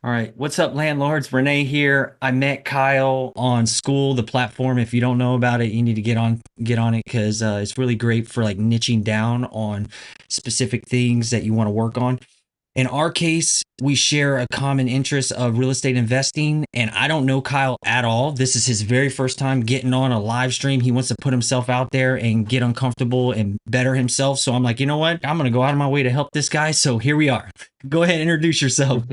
All right. What's up, landlords? Renee here. I met Kyle on Skool, the platform. If you don't know about it, you need to get on it because it's really great for like niching down on specific things that you want to work on. In our case, we share a common interest of real estate investing, and I don't know Kyle at all. This is his very first time getting on a live stream. He wants to put himself out there and get uncomfortable and better himself. So I'm like, you know what? I'm gonna go out of my way to help this guy. So here we are. Go ahead, introduce yourself.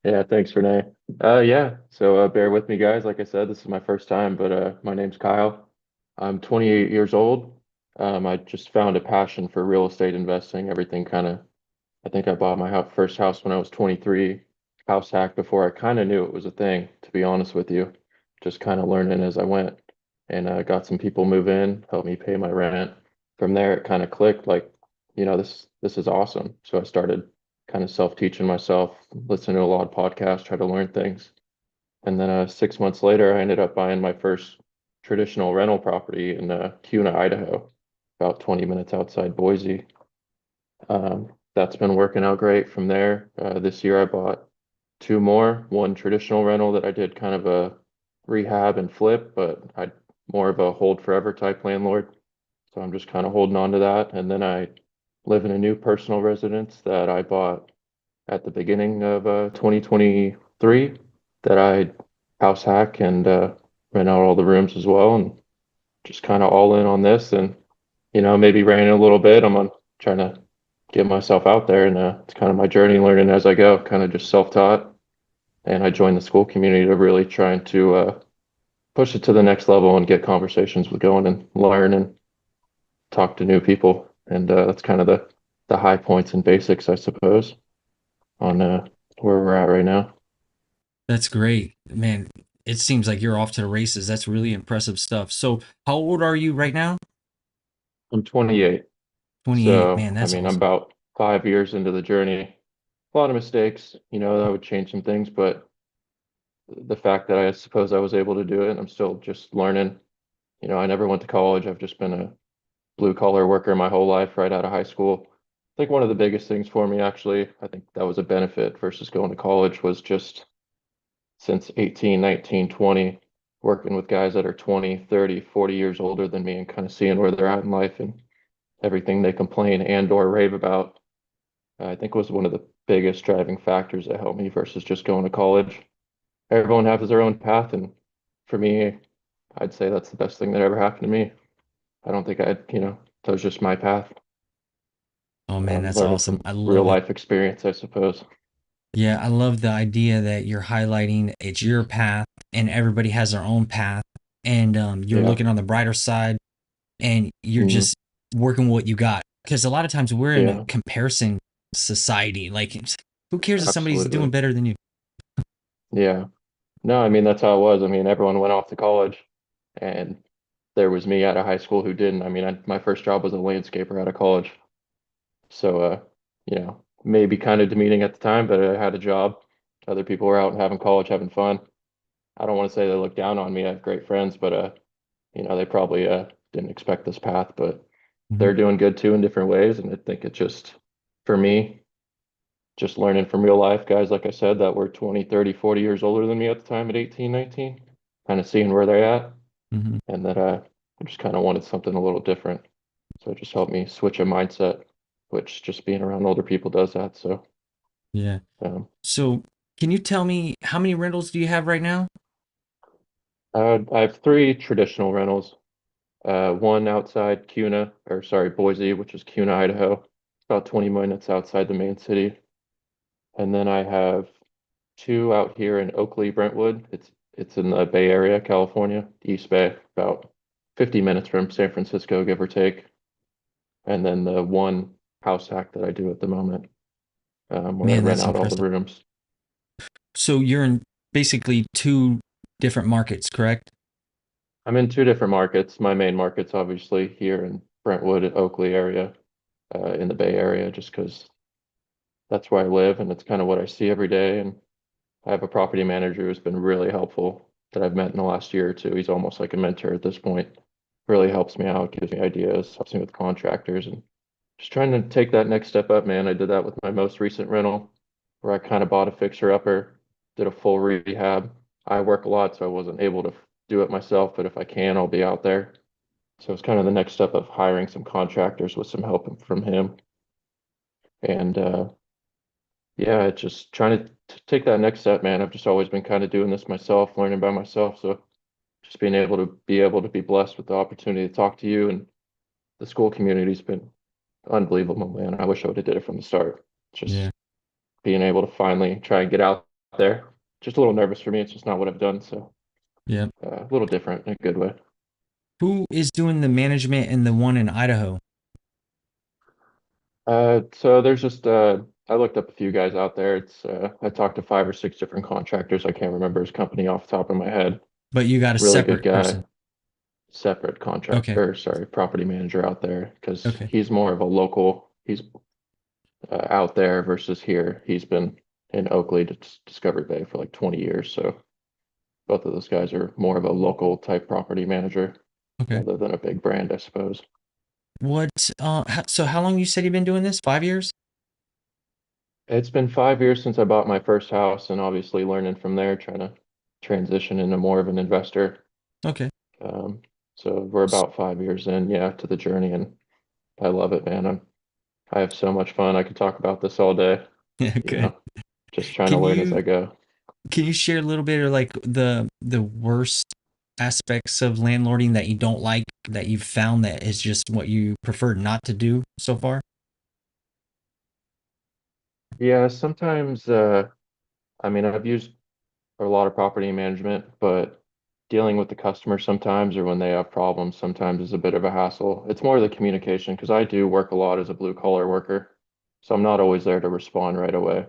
Yeah, thanks, Renee. Yeah, so bear with me, guys. Like I said, this is my first time, but my name's Kyle. I'm 28 years old. I just found a passion for real estate investing. Everything kind of, I think I bought my first house when I was 23, house hack before I kind of knew it was a thing, to be honest with you. Just kind of learning as I went and got some people move in, help me pay my rent. From there, it kind of clicked like, this is awesome. So I started kind of self-teaching myself, listening to a lot of podcasts, try to learn things. And then 6 months later, I ended up buying my first traditional rental property in Kuna, Idaho, about 20 minutes outside Boise. That's been working out great from there. This year I bought two more, one traditional rental that I did kind of a rehab and flip, but I more of a hold forever type landlord. So I'm just kind of holding on to that. And then I live in a new personal residence that I bought at the beginning of 2023 that I house hack and rent out all the rooms as well, and just kind of all in on this. And maybe raining a little bit. I'm on trying to get myself out there, and it's kind of my journey learning as I go, kind of just self-taught. And I joined the school community to really trying to push it to the next level and get conversations with going and learn and talk to new people. And that's kind of the high points and basics, I suppose, on where we're at right now. That's great, man. It seems like you're off to the races. That's really impressive stuff. So, how old are you right now? I'm 28, 28. so Man, I that's mean, I'm awesome. about 5 years into the journey. A lot of mistakes, I would change some things, but the fact that I suppose I was able to do it, and I'm still just learning. I never went to college. I've just been a blue collar worker my whole life right out of high school. I think one of the biggest things for me, actually, I think that was a benefit versus going to college, was just since 18, 19, 20, working with guys that are 20, 30, 40 years older than me and kind of seeing where they're at in life and everything they complain and or rave about. I think was one of the biggest driving factors that helped me versus just going to college. Everyone has their own path, and for me, I'd say that's the best thing that ever happened to me. I don't think that was just my path. Oh man, that's Learning awesome. from I real love it. life experience, I suppose. Yeah, I love the idea that you're highlighting it's your path and everybody has their own path, and you're Yeah. looking on the brighter side, and you're Hmm. just working what you got. Because a lot of times we're in a Yeah, comparison society. Like, who cares if somebody's doing absolutely. better than you? Yeah. No, I mean, that's how it was. I mean, everyone went off to college, and there was me out of high school who didn't. I mean, my first job was a landscaper out of college. So, maybe kind of demeaning at the time, but I had a job. Other people were out and having college, having fun. I don't want to say they looked down on me. I have great friends, but they probably didn't expect this path, but they're Mhm. doing good too in different ways. And I think it's just for me, just learning from real life guys, like I said, that were 20, 30, 40 years older than me at the time at 18, 19, kind of seeing where they're at. Mhm. And that I just kind of wanted something a little different. So it just helped me switch a mindset, which just being around older people does that. So Yeah. um, So, can you tell me how many rentals do you have right now? I have three traditional rentals. One outside Kuna, or sorry, Boise, which is Kuna, Idaho, about 20 minutes outside the main city. And then I have two out here in Oakley, Brentwood. It's in the Bay Area, California, East Bay, about 50 minutes from San Francisco, give or take. And then the one house hack that I do at the moment, where I Man, rent that's out all the impressive. rooms. So you're in basically two different markets, correct? I'm in two different markets. My main market's obviously here in Brentwood, Oakley area, in the Bay Area, just because that's where I live and it's kind of what I see every day. And I have a property manager who's been really helpful that I've met in the last year or two. He's almost like a mentor at this point. Really helps me out, gives me ideas, helps me with contractors, and just trying to take that next step up, man. I did that with my most recent rental. where I kind of bought a fixer-upper, did a full rehab. I work a lot, so I wasn't able to do it myself, but if I can, I'll be out there. So it's kind of the next step of hiring some contractors with some help from him. And yeah, just trying to take that next step, man. I've just always been kind of doing this myself, learning by myself. So just being able to be blessed with the opportunity to talk to you and the school community's been unbelievable, man. I wish I would have did it from the start. Yeah. Just being able to finally try and get out there. Just a little nervous for me. It's just not what I've done. So Yeah. a little different in a good way. Who is doing the management in the one in Idaho? So there's just I looked up a few guys out there. It's I talked to 5 or 6 different contractors. I can't remember his company off the top of my head. But you got a Really good separate guy, person. separate contract Okay. or sorry, property manager out there because Okay. he's more of a local. He's out there versus here. He's been in Oakley to Discovery Bay for like 20 years. So both of those guys are more of a local type property manager Okay. rather than a big brand, I suppose. So how long you said you've been doing this? 5 years? It's been 5 years since I bought my first house, and obviously learning from there, trying to transition into more of an investor. Okay. Um, so we're S- about 5 years in, yeah, to the journey, and I love it, man. I have so much fun. I could talk about this all day, Yeah, you good. know, just trying to Can learn as you I go. can you share a little bit of like the worst aspects of landlording that you don't like that you've found that is just what you prefer not to do so far? Yeah, sometimes, I mean, I've used a lot of property management, but dealing with the customer sometimes or when they have problems sometimes is a bit of a hassle. It's more the communication because I do work a lot as a blue collar worker. So I'm not always there to respond right away,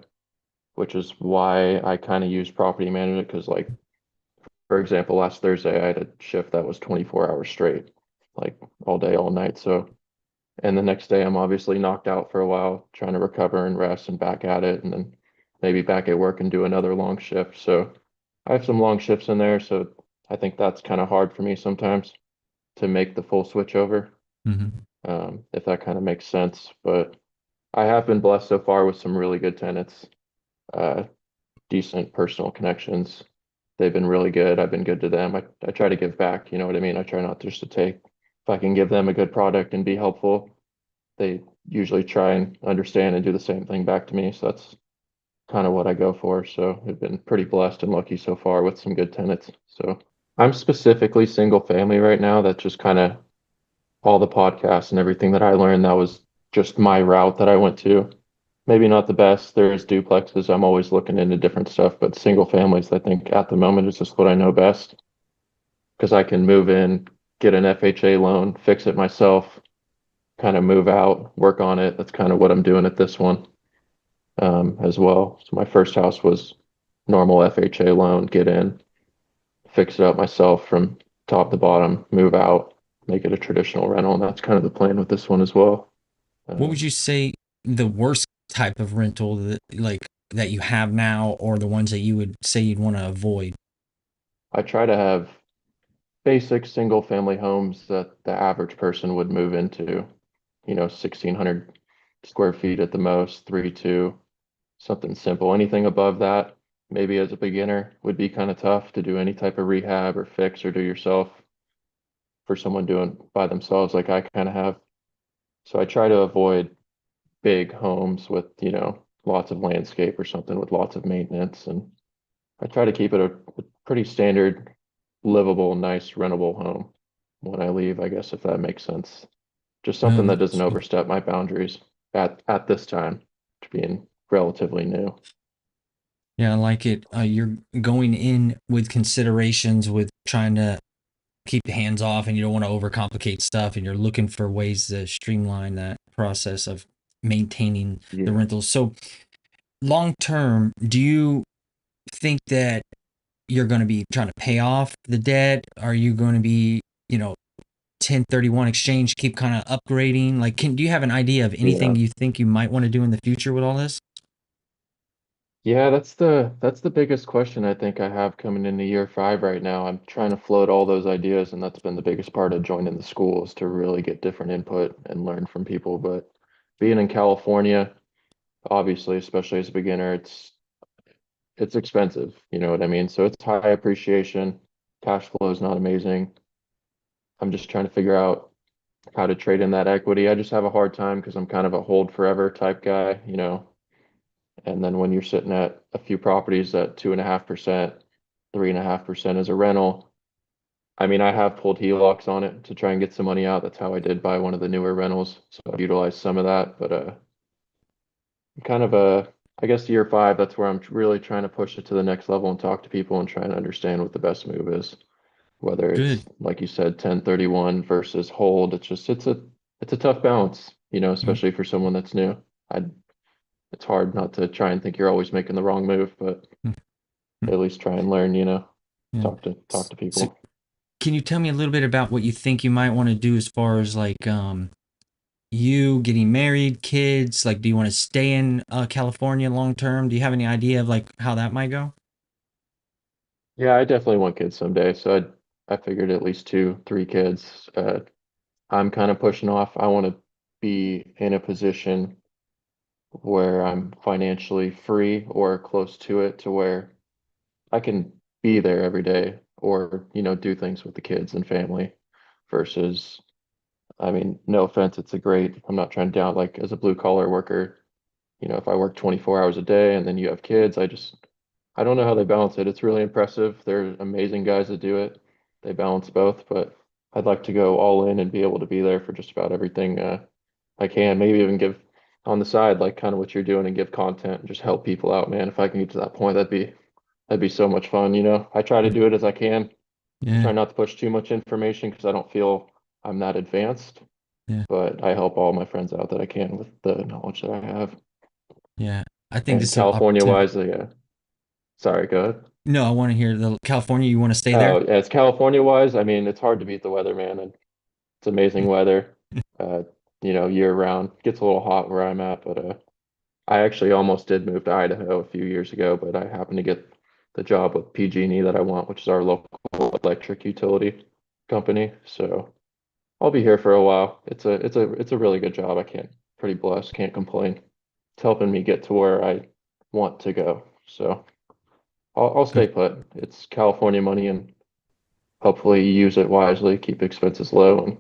which is why I kind of use property management because like for example, last Thursday I had a shift that was 24 hours straight, like all day, all night. So and the next day I'm obviously knocked out for a while, trying to recover and rest and back at it, and then maybe back at work and do another long shift. So I have some long shifts in there, so I think that's kind of hard for me sometimes to make the full switch over, Hmm. if that kind of makes sense. But I have been blessed so far with some really good tenants, uh, decent personal connections. They've been really good. I've been good to them. I try to give back, you know what I mean? I try not just to take. If I can give them a good product and be helpful, they usually try and understand and do the same thing back to me. So that's kind of what I go for. So I've been pretty blessed and lucky so far with some good tenants. So I'm specifically single family right now. That's just kind of all the podcasts and everything that I learned. That was just my route that I went to. Maybe not the best. There's duplexes. I'm always looking into different stuff, but single families, I think at the moment is just what I know best because I can move in, get an FHA loan, fix it myself, kind of move out, work on it. That's kind of what I'm doing at this one, as well. So my first house was normal FHA loan, get in, fix it up myself from top to bottom, move out, make it a traditional rental, and that's kind of the plan with this one as well. What would Um, you say the worst type of rental that you have now, or the ones that you would say you'd want to avoid? I try to have basic single family homes that the average person would move into, 1,600 square feet at the most, 3-2, something simple. Anything above that, maybe as a beginner, would be kind of tough to do any type of rehab or fix or do yourself for someone doing by themselves like I kind of have. So I try to avoid big homes with, lots of landscape or something with lots of maintenance. And I try to keep it a pretty standard, livable, nice, rentable home when I leave, I guess, if that makes sense. Just No, something that doesn't that's good. overstep my boundaries at this time, to being relatively new. Yeah, I like it. You're going in with considerations with trying to keep the hands off, and you don't want to overcomplicate stuff, and you're looking for ways to streamline that process of maintaining the Yeah. rentals. So long term, do you think that you're going to be trying to pay off the debt? Are you going to be, 1031 exchange, keep kind of upgrading? Like, do you have an idea of anything Yeah. you think you might want to do in the future with all this? Yeah, that's the biggest question I think I have coming into year 5 right now. I'm trying to float all those ideas, and that's been the biggest part of joining the school is to really get different input and learn from people. But being in California, obviously, especially as a beginner, it's expensive, you know what I mean? So it's high appreciation. Cash flow is not amazing. I'm just trying to figure out how to trade in that equity. I just have a hard time because I'm kind of a hold forever type guy, you know. And then when you're sitting at a few properties at 2.5%, 3.5% as a rental, I mean, I have pulled HELOCs on it to try and get some money out. That's how I did buy one of the newer rentals. So I've utilized some of that, but kind of I guess year five, that's where I'm really trying to push it to the next level and talk to people and try and understand what the best move is. Whether it's Good. like you said, 1031 versus hold. It's a tough balance, you know, Mm, especially for someone that's new. I It's hard not to try and think you're always making the wrong move, but mm, mm. at least try and learn, you know, Yeah. talk to So people. can you tell me a little bit about what you think you might want to do as far as like you getting married, kids? Like, do you want to stay in California long term? Do you have any idea of like how that might go? Yeah, I definitely want kids someday. So I figured at least two, three kids. I'm kind of pushing off. I want to be in a position where I'm financially free or close to it to where I can be there every day or, you know, do things with the kids and family versus, I mean, no offense, I'm not trying to down like as a blue collar worker, you know, if I work 24 hours a day and then you have kids, I don't know how they balance it. It's really impressive. They're amazing guys that do it. They balance both, but I'd like to go all in and be able to be there for just about everything I can. Maybe even give on the side, like kind of what you're doing and give content and just help people out, man. If I can get to that point, that'd be so much fun, you know. I try to do it as I can. I Yeah, try not to push too much information because I don't feel I'm that advanced, yeah, but I help all my friends out that I can with the knowledge that I have. yeah. I think And this is an California opportunity. wise, yeah. Sorry, go ahead. No, I want to hear the California. You want to stay there? Oh, as California wise, I mean, it's hard to beat the weather, man. And it's amazing weather, uh, you know, year round. Gets a little hot where I'm at, but I actually almost did move to Idaho a few years ago, but I happened to get the job with PG&E that I want, which is our local electric utility company. So I'll be here for a while. It's a really good job. I can't Pretty blessed, can't complain. It's helping me get to where I want to go. So I'll stay Good. put. It's California money and hopefully use it wisely, keep expenses low, and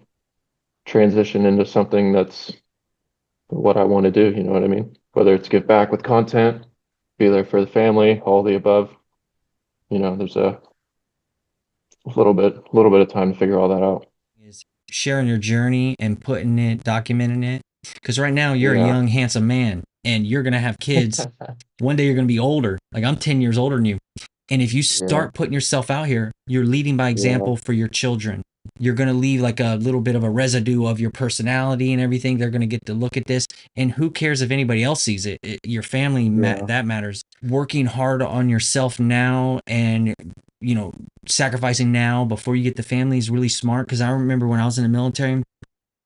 transition into something that's what I want to do. You know what I mean? Whether it's give back with content, be there for the family, all the above. You know, there's a little bit of time to figure all that out. Is sharing your journey and putting it, documenting it. Because right now you're a Yeah, young, handsome man, and you're gonna have kids. One day you're gonna be older. Like I'm 10 years older than you. And if you yeah, start putting yourself out here, you're leading by yeah, example for your children. You're going to leave like a little bit of a residue of your personality and everything. They're going to get to look at this. And who cares if anybody else sees it? Your family, yeah, that matters. Working hard on yourself now and, you know, sacrificing now before you get the family is really smart. Because I remember when I was in the military,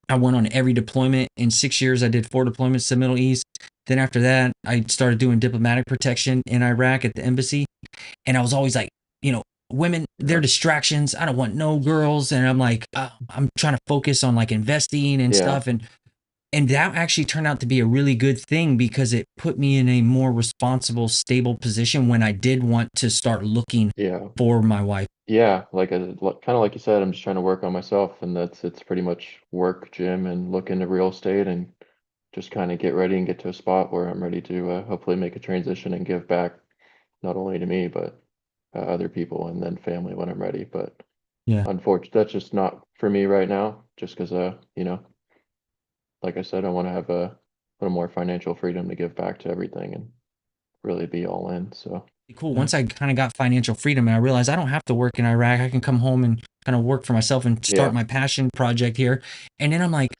I went on every deployment. In 6 years, I did 4 deployments to the Middle East. Then after that, I started doing diplomatic protection in Iraq at the embassy. And I was always like, you know, women, they're yeah, distractions. I don't want no girls. And I'm like, I'm trying to focus on like investing and yeah, stuff. And that actually turned out to be a really good thing because it put me in a more responsible, stable position when I did want to start looking yeah. for my wife. Yeah, kind of like you said, I'm just trying to work on myself, and it's pretty much work, gym, and look into real estate, and just kind of get ready and get to a spot where I'm ready to hopefully make a transition and give back not only to me but other people and then family when I'm ready. But Yeah. unfortunately, that's just not for me right now. Just because you know, like I said, I want to have a little more financial freedom to give back to everything and really be all in. So Cool. yeah, Once I kind of got financial freedom and I realized I don't have to work in Iraq, I can come home and kind of work for myself and start yeah, my passion project here. And then I'm like,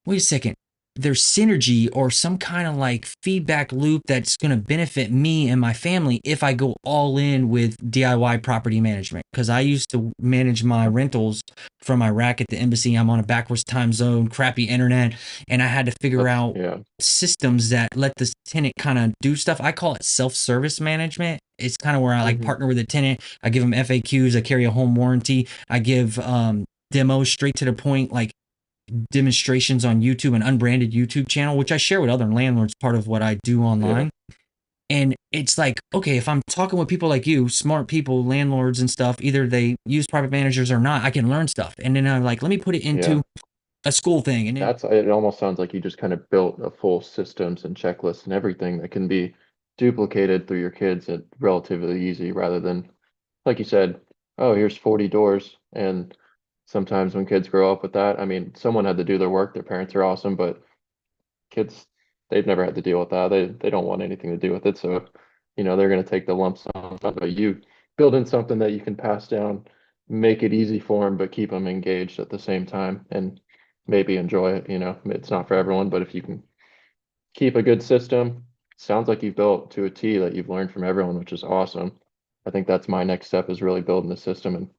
wait a second, there's synergy or some kind of like feedback loop that's going to benefit me and my family if I go all in with DIY property management. Because I used to manage my rentals from Iraq at the embassy. I'm on a backwards time zone, crappy internet, and I had to figure that's out yeah, systems that let the tenant kind of do stuff. I call it self-service management. It's kind of where I like hmm, partner with the tenant. I give them FAQs. I carry a home warranty. I give demos straight to the point. Like demonstrations on YouTube, an unbranded YouTube channel, which I share with other landlords, part of what I do Yeah. online. And it's like, okay, if I'm talking with people like you, smart people, landlords and stuff, either they use private managers or not, I can learn stuff. And then I'm like, let me put it Yeah. into a school thing. And then, That's it almost sounds like you just kind of built a full systems and checklists and everything that can be duplicated through your kids at relatively easy rather than like you said, oh, here's 40 doors. And sometimes when kids grow up with that, I mean, someone had to do their work. Their parents are awesome, but kids, they've never had to deal with that. They don't want anything to do with it. So, they're going to take the lump sum. But you build in something that you can pass down, make it easy for them, but keep them engaged at the same time and maybe enjoy it. It's not for everyone, but if you can keep a good system, sounds like you've built to a T that you've learned from everyone, which is awesome. I think that's my next step is really building the system and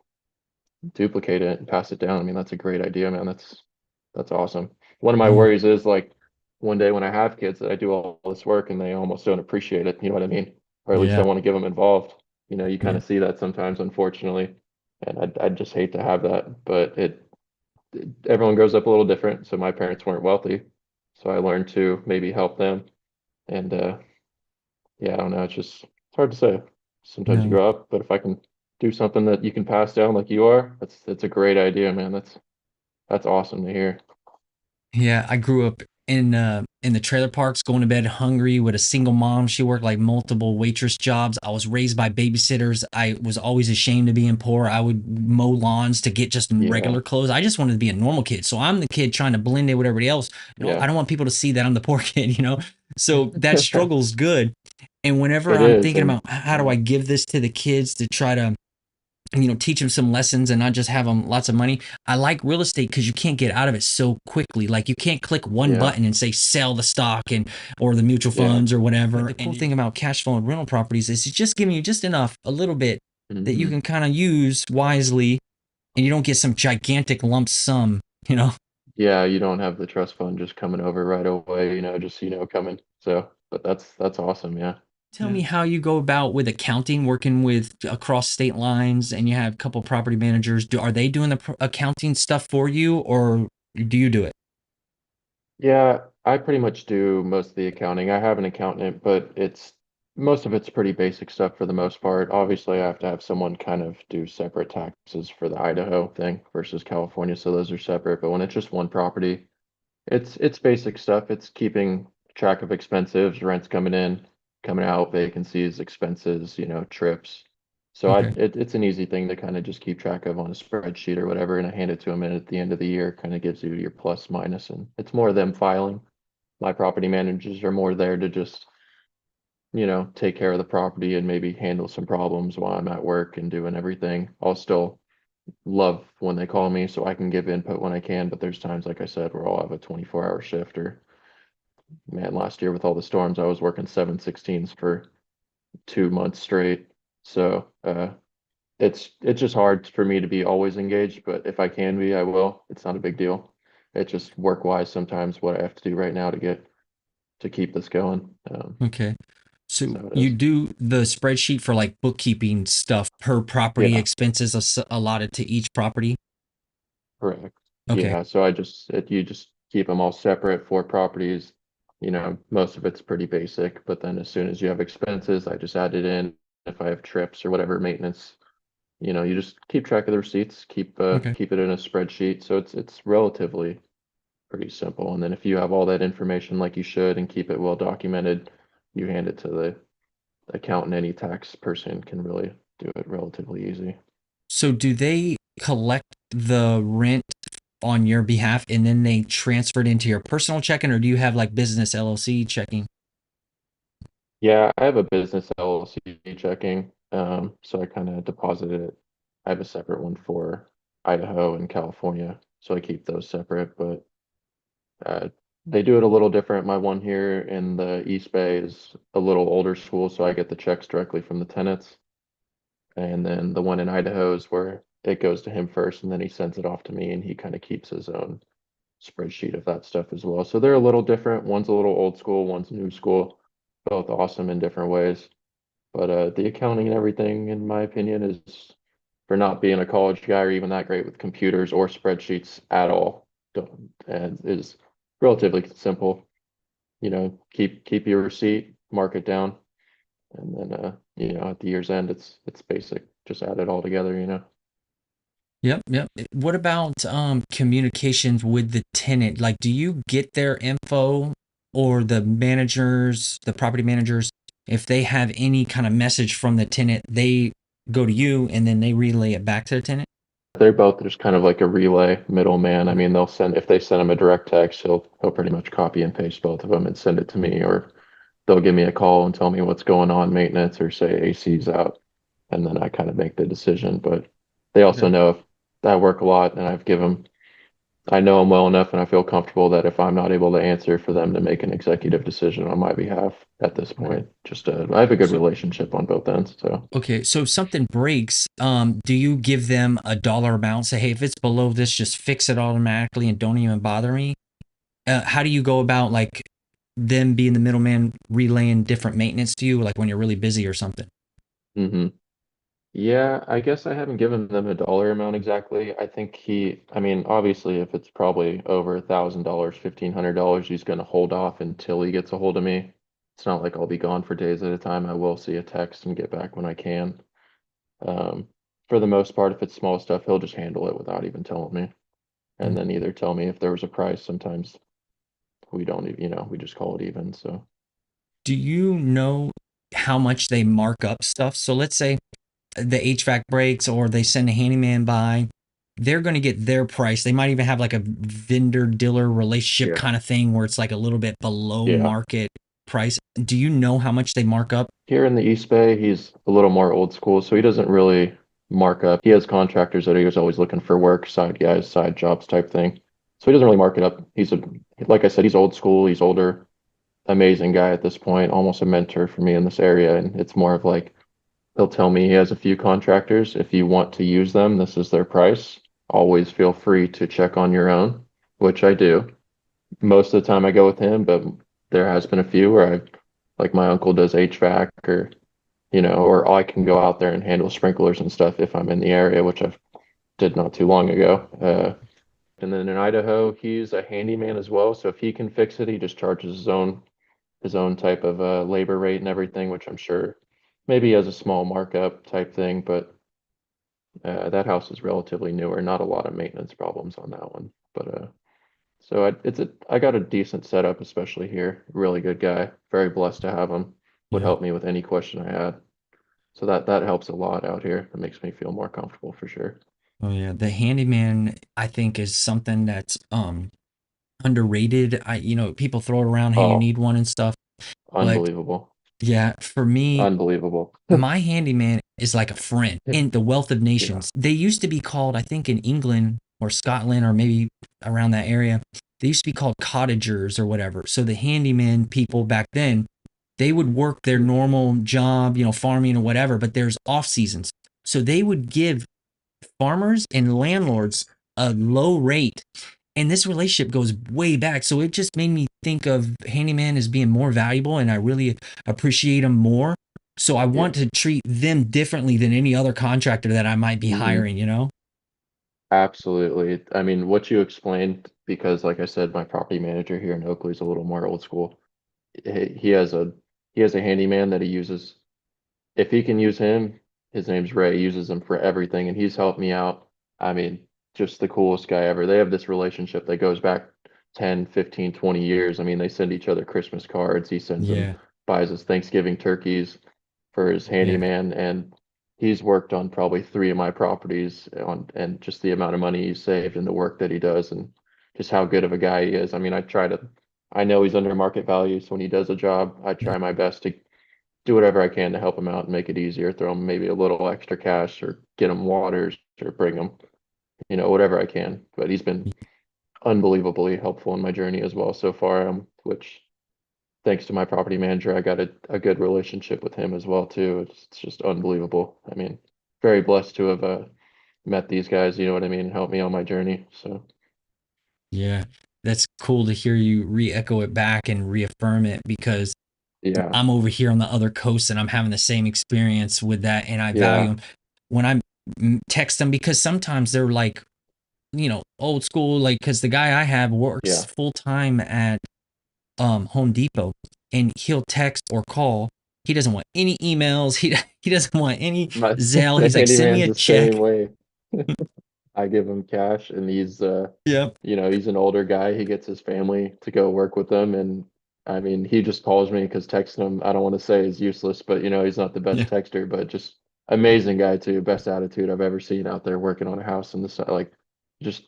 duplicate it and pass it down. I mean, that's a great idea, man. That's awesome. One of my mm, worries is like one day when I have kids that I do all this work and they almost don't appreciate it. You know what I mean? Or at least I yeah, want to get them involved. You kind yeah, of see that sometimes, unfortunately, and I'd just hate to have that. But everyone grows up a little different. So my parents weren't wealthy, so I learned to maybe help them. And yeah, I don't know. It's hard to say. Sometimes you no. grow up, but if I can do something that you can pass down like you are, that's a great idea, man. That's awesome to hear. Yeah, I grew up in the trailer parks, going to bed hungry with a single mom. She worked like multiple waitress jobs. I was raised by babysitters. I was always ashamed of being poor. I would mow lawns to get just Yeah, regular clothes. I just wanted to be a normal kid. So I'm the kid trying to blend in with everybody else. yeah. I don't want people to see that I'm the poor kid. So that struggle's good. And whenever It I'm is, thinking and about how do yeah, I give this to the kids to try to teach them some lessons and not just have them lots of money. I like real estate because you can't get out of it so quickly. Like you can't click one yeah, button and say sell the stock and or the mutual yeah. funds or whatever. The cool thing about cash flow and rental properties is it's just giving you just enough, a little bit that you Hmm. can kind of use wisely, and you don't get some gigantic lump sum. Yeah, you don't have the trust fund just coming over right away, just coming. So, but that's awesome, yeah. Tell me how you go about with accounting, working with across state lines, and you have a couple property managers. Are they doing the accounting stuff for you, or do you do it? Yeah, I pretty much do most of the accounting. I have an accountant, but it's most of it's pretty basic stuff for the most part. Obviously, I have to have someone kind of do separate taxes for the Idaho thing versus California, so those are separate. But when it's just one property, it's basic stuff. It's keeping track of expenses, rents coming in, coming out, vacancies, expenses, trips. So Okay. it's an easy thing to kind of just keep track of on a spreadsheet or whatever, and I hand it to them, and at the end of the year, kind of gives you your plus minus, and it's more them filing. My property managers are more there to just, take care of the property and maybe handle some problems while I'm at work and doing everything. I'll still love when they call me so I can give input when I can, but there's times, like I said, where I'll have a 24-hour shift or man, last year with all the storms, I was working 7/16s for 2 months straight. So it's just hard for me to be always engaged, but if I can be, I will. It's not a big deal. It's just work wise sometimes what I have to do right now to keep this going. Okay. That's So how it you is. do the spreadsheet for like bookkeeping stuff per property, Yeah, expenses allotted to each property. correct. Okay. Yeah, so you just keep them all separate for properties. Most of it's pretty basic, but then as soon as you have expenses, I just add it in. If I have trips or whatever maintenance, you just keep track of the receipts, Okay. keep it in a spreadsheet. So it's relatively pretty simple. And then if you have all that information like you should and keep it well documented, you hand it to the accountant. Any tax person can really do it relatively easy. So do they collect the rent on your behalf and then they transfer it into your personal checking, or do you have like business LLC checking? Yeah, I have a business LLC checking. So I kind of deposited it. I have a separate one for Idaho and California, so I keep those separate, but uh, they do it a little different. My one here in the East Bay is a little older school, so I get the checks directly from the tenants. And then the one in Idaho is where it goes to him first, and then he sends it off to me, and he kind of keeps his own spreadsheet of that stuff as well. So they're a little different. One's a little old school, one's new school, both awesome in different ways. But the accounting and everything, in my opinion, is for not being a college guy or even that great with computers or spreadsheets at all. and is relatively simple. Keep your receipt, mark it down, and then at the year's end, it's basic. Just add it all together. Yep, yep. What about communications with the tenant? Like, do you get their info or the managers, the property managers, if they have any kind of message from the tenant, they go to you and then they relay it back to the tenant? They're both just kind of like a relay middleman. I mean, if they send him a direct text, he'll pretty much copy and paste both of them and send it to me, or they'll give me a call and tell me what's going on maintenance or say AC's out, and then I kind of make the decision. But they also Okay. know if I work a lot and I know them well enough and I feel comfortable that if I'm not able to answer for them to make an executive decision on my behalf at this Okay. point. I have a good So, relationship on both ends. So okay, so if something breaks, do you give them a dollar amount? Say, hey, if it's below this, just fix it automatically and don't even bother me. How do you go about like them being the middleman relaying different maintenance to you, like when you're really busy or something? hmm yeah, I guess I haven't given them a dollar amount exactly. I mean, obviously, if it's probably over $1,000, $1,500, he's going to hold off until he gets a hold of me. It's not like I'll be gone for days at a time. I will see a text and get back when I can. Um, for the most part, if it's small stuff, he'll just handle it without even telling me, and then either tell me if there was a price. Sometimes we don't even, we just call it even. So, Do you know how much they mark up stuff? So let's say the HVAC breaks or they send a handyman by, they're going to get their price. They might even have like a vendor dealer relationship yeah, kind of thing where it's like a little bit below yeah. market price. Do you know how much they mark up? Here in the East Bay, he's a little more old school, so he doesn't really mark up. He has contractors that he was always looking for work, side guys, side jobs type thing. So he doesn't really mark it up. Like I said, he's old school, he's older, amazing guy at this point, almost a mentor for me in this area. And it's more of like he'll tell me he has a few contractors. If you want to use them, this is their price. Always feel free to check on your own, which I do. Most of the time I go with him, but there has been a few where like my uncle does HVAC or I can go out there and handle sprinklers and stuff if I'm in the area, which I did not too long ago. And then in Idaho, he's a handyman as well. So if he can fix it, he just charges his own type of labor rate and everything, which I'm sure maybe he has a small markup type thing, but that house is relatively newer. Not a lot of maintenance problems on that one. But so I got a decent setup, especially here. Really good guy. Very blessed to have him. Would Yeah. help me with any question I had. So that helps a lot out here. That makes me feel more comfortable for sure. Oh yeah. The handyman, I think, is something that's underrated. People throw it around, hey, you Oh, need one and stuff. But unbelievable. yeah, for me, Unbelievable. my handyman is like a friend in the wealth of Yeah. nations. They used to be called, I think, in England or Scotland or maybe around that area, they used to be called cottagers or whatever. So the handyman people back then, they would work their normal job, farming or whatever, but there's off seasons. So they would give farmers and landlords a low rate. And this relationship goes way back. So it just made me think of handyman as being more valuable and I really appreciate them more. So I Yeah. want to treat them differently than any other contractor that I might be hmm hiring? Absolutely. I mean, what you explained, because like I said, my property manager here in Oakley is a little more old school. He has a handyman that he uses. If he can use him, his name's Ray, he uses him for everything, and he's helped me out. I mean, just the coolest guy ever. They have this relationship that goes back 10, 15, 20 years. I mean, they send each other Christmas cards. He sends him, Yeah. buys his Thanksgiving turkeys for his Yeah. handyman, and he's worked on probably three of my properties and just the amount of money he's saved and the work that he does and just how good of a guy he is. I mean, I know he's under market value, so when he does a job, I Yeah. try my best to do whatever I can to help him out and make it easier, throw him maybe a little extra cash or get him waters or bring him, whatever I can. But he's been unbelievably helpful in my journey as well so far, which thanks to my property manager, I got a good relationship with him as well too. It's just unbelievable. I mean, very blessed to have met these guys, you know what I mean, help me on my journey. So Yeah. That's cool to hear you re-echo it back and reaffirm it because yeah, I'm over here on the other coast and I'm having the same experience with that and I value yeah, them when I text them because sometimes they're like old school, like, because the guy I have works Yeah. full time at Home Depot, and he'll text or call. He doesn't want any emails. He doesn't want any My Zelle. the He's like, send me handyman's a the check. same way. I give him cash and Yep. he's an older guy. He gets his family to go work with them. And I mean, he just calls me because texting him, I don't want to say is useless, but he's not the best Yeah. texter, but just amazing guy too. Best attitude I've ever seen out there working on a house in the like just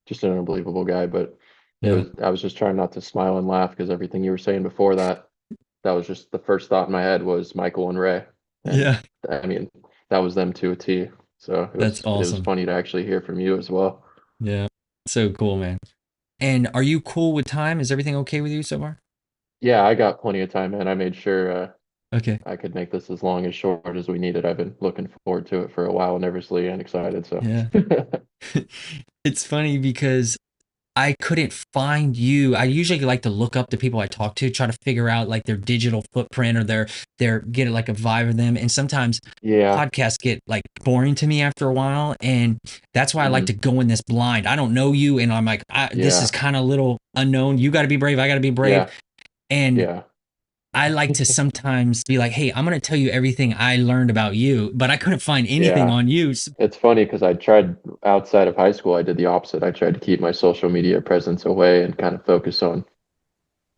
just an unbelievable guy. But Yeah. I was just trying not to smile and laugh because everything you were saying before that, that was just the first thought in my head was Michael and Ray. And Yeah. I mean, that was them to a T. So That's it was awesome. funny to actually hear from you as well. Yeah. So cool, man. And are you cool with time? Is everything okay with you so far? Yeah, I got plenty of time, man. I made sure Okay. I could make this as long as short as we needed. I've been looking forward to it for a while, nervously and excited. So Yeah. It's funny because I couldn't find you. I usually like to look up the people I talk to, try to figure out like their digital footprint or their get like a vibe of them. And sometimes yeah, podcasts get like boring to me after a while, and that's why I like to mhm, go in this blind. I don't know you, and I'm like, this is yeah, kind of a little unknown. You got to be brave. I got to be brave, yeah, and yeah, I like to sometimes be like, hey, I'm gonna tell you everything I learned about you, but I couldn't find anything yeah. on you. It's funny because I tried outside of high school, I did the opposite. I tried to keep my social media presence away and kind of focus on,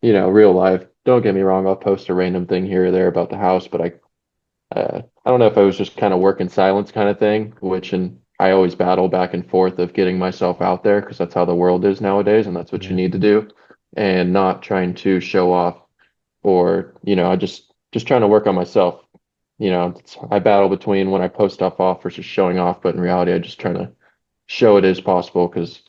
real life. Don't get me wrong, I'll post a random thing here or there about the house, but I don't know if I was just kind of work in silence kind of thing, which and I always battle back and forth of getting myself out there because that's how the world is nowadays, and that's what you Yeah, need to do, and not trying to show off or I just trying to work on myself. I battle between when I post stuff off versus showing off, but in reality, I just trying to show it is possible because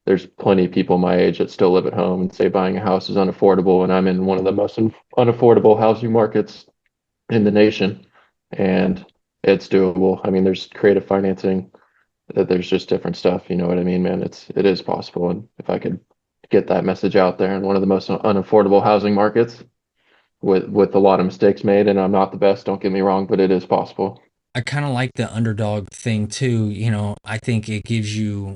there's plenty of people my age that still live at home and say buying a house is unaffordable, and I'm in one of the most unaffordable housing markets in the nation, and it's doable. I mean, there's creative financing, there's just different stuff. You know what I mean, man? It is possible, and if I could get that message out there in one of the most unaffordable housing markets with a lot of mistakes made, and I'm not the best, don't get me wrong, but it is possible. I kind of like the underdog thing too. I think it gives you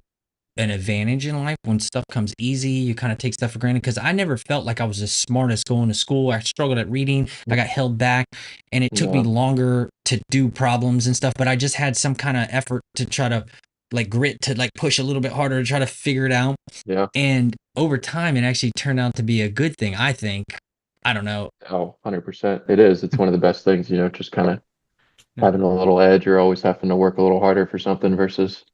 an advantage in life when stuff comes easy. You kind of take stuff for granted because I never felt like I was as smart as going to school. I struggled at reading. I got held back, and it took me Yeah, longer to do problems and stuff. But I just had some kind of effort to try to like grit to like push a little bit harder to try to figure it out. yeah. And over time, it actually turned out to be a good thing. I think. I don't know. Oh, 100%. It is. It's one of the best things, just kind of Yeah. having a little edge or always having to work a little harder for something versus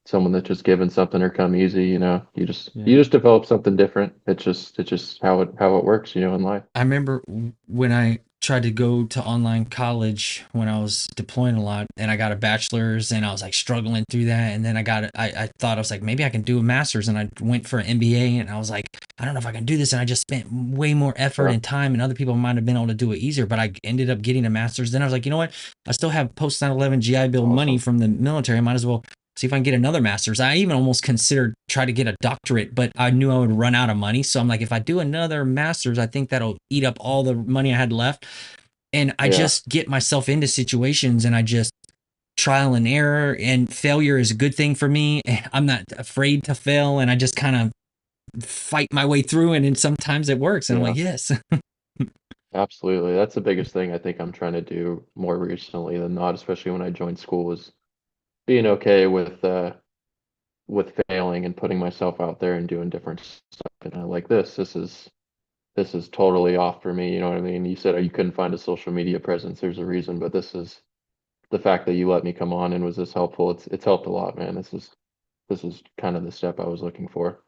someone that's just given something or come easy, Yeah. you just develop something different. It's just how it works, in life. I remember when I tried to go to online college when I was deploying a lot, and I got a bachelor's, and I was like struggling through that. And then I thought I was like, maybe I can do a master's, and I went for an MBA, and I was like, I don't know if I can do this. And I just spent way more effort Yeah, and time, and other people might have been able to do it easier, but I ended up getting a master's. Then I was like, you know what? I still have post 9/11 GI it's Bill money awesome. from the military. I might as well see if I can get another master's. I even almost considered try to get a doctorate, but I knew I would run out of money. So I'm like, if I do another master's, I think that'll eat up all the money I had left. And I Yeah, just get myself into situations, and I just trial and error, and failure is a good thing for me. I'm not afraid to fail, and I just kind of fight my way through it. And sometimes it works. And I'm yeah, like, yes. absolutely. That's the biggest thing I think I'm trying to do more recently than not, especially when I joined school, is being okay with failing and putting myself out there and doing different stuff. And I like this. This is totally off for me. You know what I mean? You said you couldn't find a social media presence. There's a reason, but this is the fact that you let me come on and was this helpful. It's helped a lot, man. This is kind of the step I was looking for.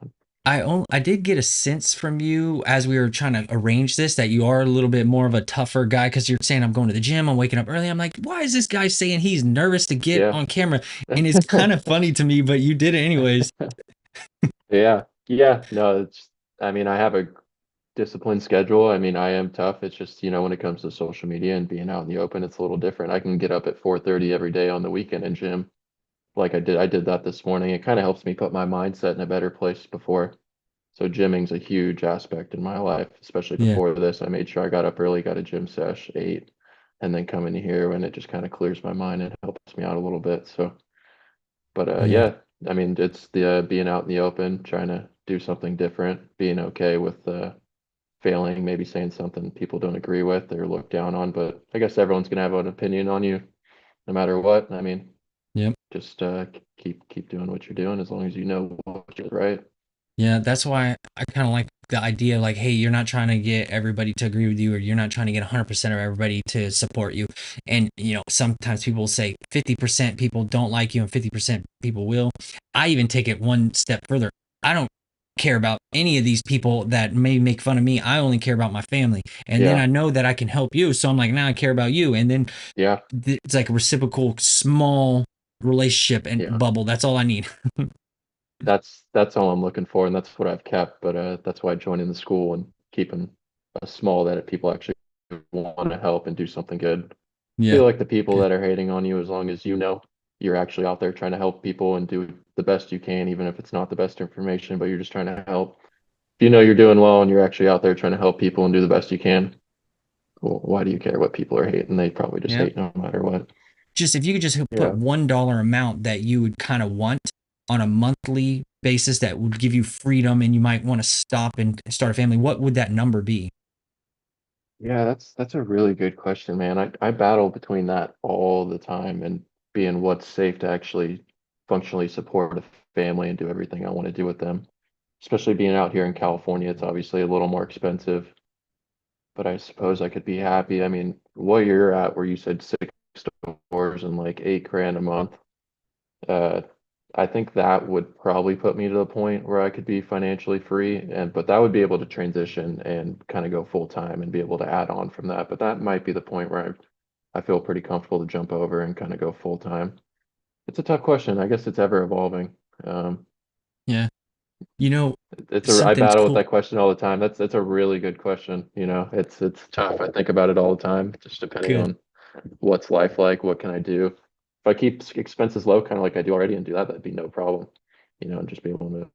I did get a sense from you as we were trying to arrange this that you are a little bit more of a tougher guy, because you're saying I'm going to the gym, I'm waking up early. I'm like, why is this guy saying he's nervous to get Yeah. on camera? And it's kind of funny to me, but you did it anyways. Yeah. Yeah. No, I mean, I have a disciplined schedule. I mean, I am tough. It's just, when it comes to social media and being out in the open, it's a little different. I can get up at 4:30 every day on the weekend and gym like I did. I did that this morning. It kind of helps me put my mindset in a better place before. So gymming's a huge aspect in my life, especially Yeah. before this. I made sure I got up early, got a gym sesh, ate, and then come in here and it just kind of clears my mind and helps me out a little bit. So, but Yeah. yeah, I mean, it's the being out in the open, trying to do something different, being okay with failing, maybe saying something people don't agree with or look down on. But I guess everyone's gonna have an opinion on you no matter what. I mean, Yep. just keep doing what you're doing as long as you know what you're right. Yeah, that's why I kind of like the idea like, hey, you're not trying to get everybody to agree with you, or you're not trying to get 100% of everybody to support you. And, sometimes people say 50% people don't like you and 50% people will. I even take it one step further. I don't care about any of these people that may make fun of me. I only care about my family. And then Yeah, I know that I can help you. So I'm like, now I care about you. And then yeah, it's like a reciprocal small relationship and yeah. bubble. That's all I need. That's all I'm looking for, and that's what I've kept. But that's why joining the school and keeping a small that people actually want to help and do something good. Yeah. Feel like the people Good. that are hating on you, as long as you know you're actually out there trying to help people and do the best you can, even if it's not the best information, but you're just trying to help. If you know you're doing well and you're actually out there trying to help people and do the best you can, well, why do you care what people are hating? They probably just Yeah. hate no matter what. Just if you could just put Yeah. $1 amount that you would kind of want on a monthly basis that would give you freedom and you might want to stop and start a family, what would that number be? Yeah, that's a really good question, man. I battle between that all the time and being what's safe to actually functionally support a family and do everything I want to do with them. Especially being out here in California, it's obviously a little more expensive, but I suppose I could be happy. I mean, what you're at where you said 6 stores and like 8 grand a month, uh, I think that would probably put me to the point where I could be financially free, and but that would be able to transition and kind of go full time and be able to add on from that. But that might be the point where I feel pretty comfortable to jump over and kind of go full time. It's a tough question. I guess it's ever evolving. Um, Yeah. You know, I something's battle with cool. that question all the time. That's a really good question. It's tough. I think about it all the time, just depending Good. on what's life like, what can I do. If I keep expenses low, kind of like I do already, and do that, that'd be no problem. And just be able to.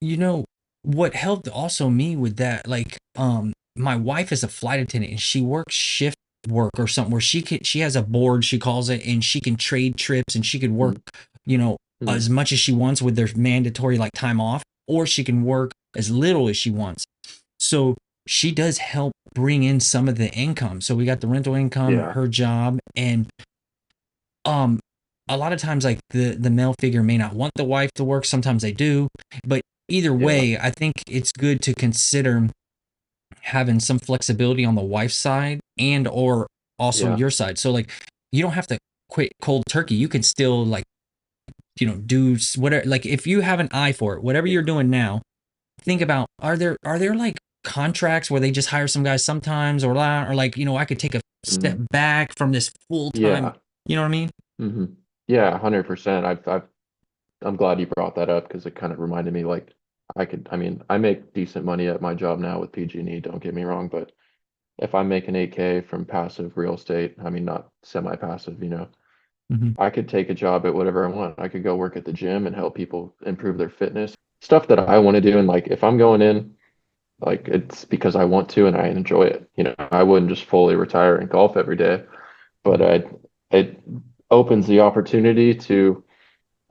You know, what helped also me with that, like, my wife is a flight attendant and she works shift work or something where she has a board, she calls it, and she can trade trips and she could work, Mm, you know, mm, as much as she wants with their mandatory like time off, or she can work as little as she wants. So she does help bring in some of the income. So we got the rental income, yeah, her job, and um a lot of times like the male figure may not want the wife to work, sometimes they do, but either yeah, way I think it's good to consider having some flexibility on the wife's side and or also yeah. your side. So like you don't have to quit cold turkey, you can still like do whatever, like if you have an eye for it, whatever you're doing now, think about, are there like contracts where they just hire some guys sometimes, or like, I could take a step Mm, back from this full time, yeah. you know what I mean? Hmm. Yeah, 100%. I'm glad you brought that up because it kind of reminded me like I mean, I make decent money at my job now with PG&E, don't get me wrong, but if I'm making 8K from passive real estate, I mean, not semi-passive, Hmm. I could take a job at whatever I want. I could go work at the gym and help people improve their fitness, stuff that I want to do. And like, if I'm going in, like, it's because I want to and I enjoy it. I wouldn't just fully retire and golf every day, but it opens the opportunity to,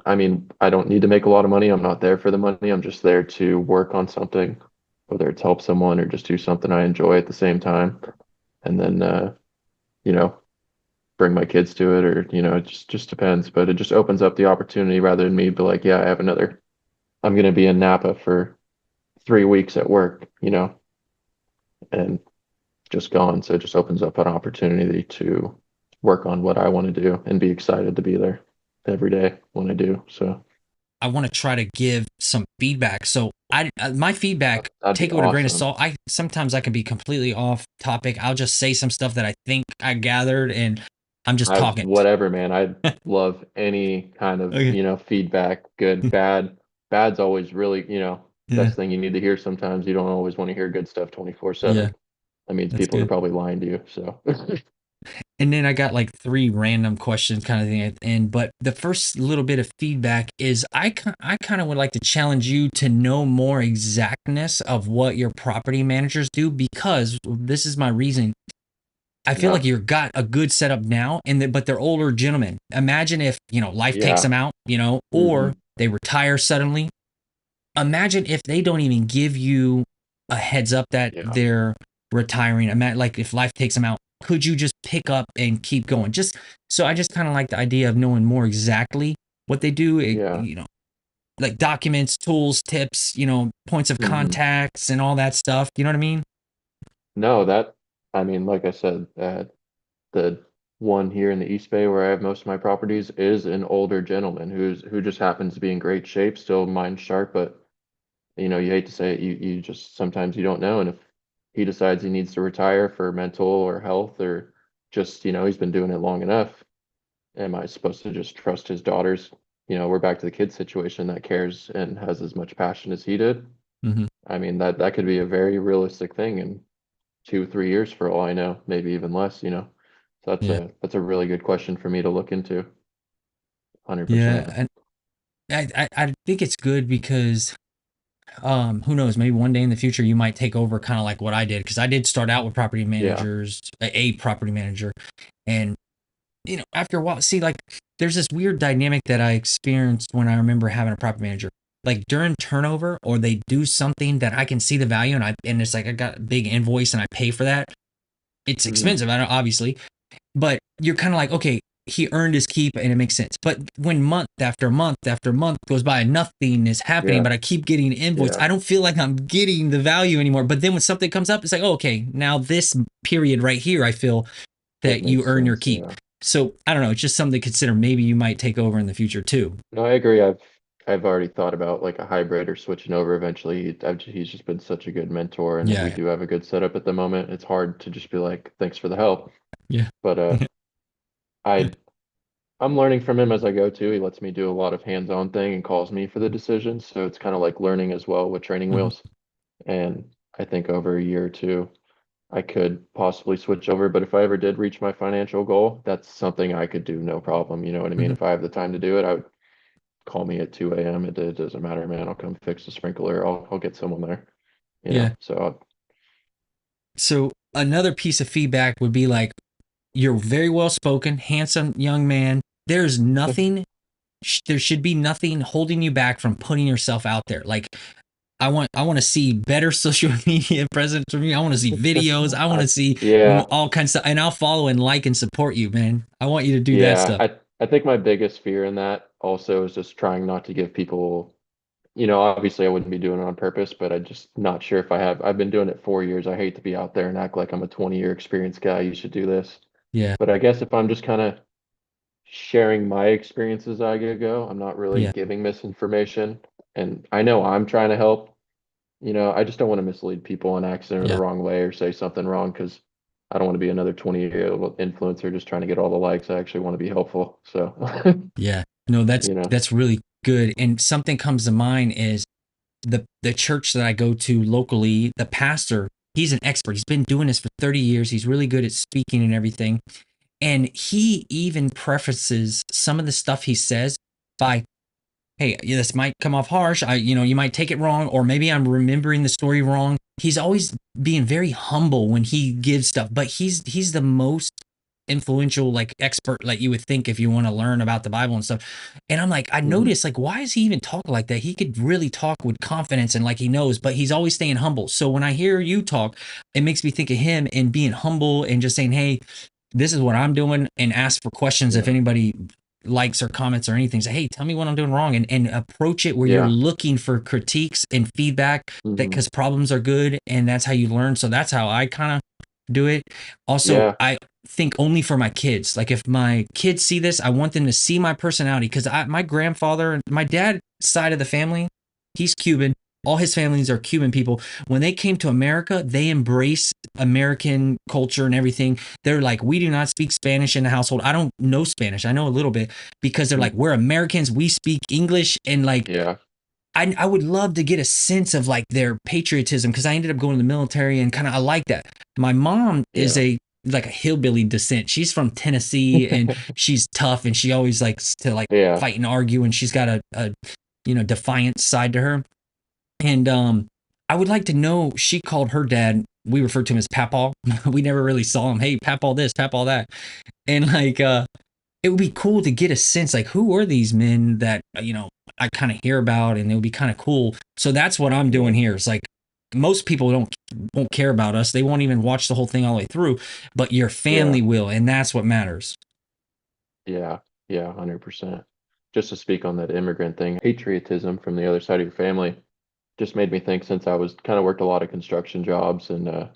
I mean, I don't need to make a lot of money. I'm not there for the money. I'm just there to work on something, whether it's help someone or just do something I enjoy at the same time. And then, you know, bring my kids to it, or it just depends, but it just opens up the opportunity rather than me be like, yeah, I'm going to be in Napa for 3 weeks at work, and just gone. So it just opens up an opportunity to work on what I want to do and be excited to be there every day when I do. So I want to try to give some feedback. So my feedback, that'd be take it with a grain of awesome. salt. I can be completely off topic. I'll just say some stuff that I think I gathered, and I'm just I talking. whatever, man. I love any kind of, Okay. feedback, good, bad. Bad's always really, Yeah. best thing you need to hear sometimes. You don't always want to hear good stuff Yeah. 24/7. That means That's people are good. probably lying to you. So And then I got like three random questions kind of thing at the end. But the first little bit of feedback is I kind of would like to challenge you to know more exactness of what your property managers do, because this is my reason. I feel yeah. like you've got a good setup now, but they're older gentlemen. Imagine if, life takes Yeah. them out, or Hmm. they retire suddenly. Imagine if they don't even give you a heads up that Yeah. they're retiring. Imagine, like, if life takes them out, could you just pick up and keep going? Just so I just kind of like the idea of knowing more exactly what they do. Yeah. Like documents, tools, tips, points of Hmm. contacts, and all that stuff. You know what I mean? No, I mean, like I said, the one here in the East Bay where I have most of my properties is an older gentleman who just happens to be in great shape, still mind sharp, but you hate to say it, you just sometimes you don't know. And if he decides he needs to retire for mental or health or just, he's been doing it long enough, am I supposed to just trust his daughters? We're back to the kid situation that cares and has as much passion as he did. Hmm. I mean, that could be a very realistic thing in 2, 3 years for all I know, maybe even less. So that's Yeah. a really good question for me to look into, 100%. Yeah. And I think it's good because who knows, maybe one day in the future you might take over kind of like what I did, because I did start out with property Yeah. managers, a property manager. And after a while, see, like, there's this weird dynamic that I experienced when I remember having a property manager. Like during turnover, or they do something that I can see the value, and it's like I got a big invoice and I pay for that. It's Hmm. expensive, I know, obviously, but you're kind of like, okay, he earned his keep and it makes sense. But when month after month after month goes by and nothing is happening, Yeah. but I keep getting invoice, Yeah. I don't feel like I'm getting the value anymore. But then when something comes up, it's like, oh, okay, now this period right here, I feel It that you makes earn your sense. keep. Yeah. So I don't know. It's just something to consider. Maybe you might take over in the future too. No, I agree. I've already thought about like a hybrid or switching over eventually. He's just been such a good mentor, and we Yeah. do have a good setup at the moment. It's hard to just be like, thanks for the help. Yeah. But I I'm learning from him as I go too. He lets me do a lot of hands-on thing and calls me for the decisions. So it's kind of like learning as well with training Mhm. wheels. And I think over a year or two, I could possibly switch over. But if I ever did reach my financial goal, that's something I could do no problem. You know what I mean? Mhm. If I have the time to do it, I would call me at 2 a.m. It doesn't matter, man. I'll come fix the sprinkler. I'll get someone there, Yeah. So So another piece of feedback would be like, you're very well spoken, handsome young man. There's nothing, there should be nothing holding you back from putting yourself out there. Like, I want to see better social media presence from you. I want to see videos. I want I to see yeah, all kinds of stuff, and I'll follow and like and support you, man. I want you to do that yeah. stuff. I think my biggest fear in that also is just trying not to give people, obviously I wouldn't be doing it on purpose, but I'm just not sure if I've been doing it 4 years. I hate to be out there and act like I'm a 20-year experienced guy. You should do this. Yeah. But I guess if I'm just kind of sharing my experiences as I go, I'm not really Yeah. giving misinformation. And I know I'm trying to help. I just don't want to mislead people in accident or the Yeah. wrong way or say something wrong because I don't want to be another 20-year-old influencer just trying to get all the likes. I actually want to be helpful. So, Yeah. No, that's you know, that's really good. And something comes to mind is the church that I go to locally, the pastor, he's an expert. He's been doing this for 30 years. He's really good at speaking and everything. And he even prefaces some of the stuff he says by, hey, yeah, this might come off harsh. You might take it wrong, or maybe I'm remembering the story wrong. He's always being very humble when he gives stuff, but he's the most influential, like, expert, like you would think, if you want to learn about the Bible and stuff. And I'm like, I mhm, noticed, like, why is he even talking like that? He could really talk with confidence and like he knows, but he's always staying humble. So when I hear you talk, it makes me think of him and being humble and just saying, hey, this is what I'm doing, and ask for questions if yeah, anybody likes or comments or anything. Say, hey, tell me what I'm doing wrong, and approach it where you're yeah, looking for critiques and feedback, that hmm, because problems are good and that's how you learn. So that's how I kind of do it. Also, yeah, I think only for my kids. Like, if my kids see this, I want them to see my personality, because my grandfather, my dad side of the family, he's Cuban. All his families are Cuban people. When they came to America, they embrace American culture and everything. They're like, we do not speak Spanish in the household. I don't know Spanish. I know a little bit, because they're like, mhm, we're Americans. We speak English. And like, yeah, I would love to get a sense of like their patriotism, because I ended up going to the military and kind of I like that. My mom is yeah, a like a hillbilly descent. She's from Tennessee and she's tough and she always likes to like yeah, fight and argue, and she's got a defiant side to her. And I would like to know, she called her dad, we referred to him as Papaw. We never really saw him. Hey, Papaw this, Papaw that. And like it would be cool to get a sense like who are these men that I kind of hear about, and it would be kind of cool. So that's what I'm Yeah, doing here. It's like most people won't care about us. They won't even watch the whole thing all the way through, but your yeah, family will, and that's what matters. yeah, yeah, 100%. Just to speak on that immigrant thing, patriotism from the other side of your family just made me think since I was kind of worked a lot of construction jobs and a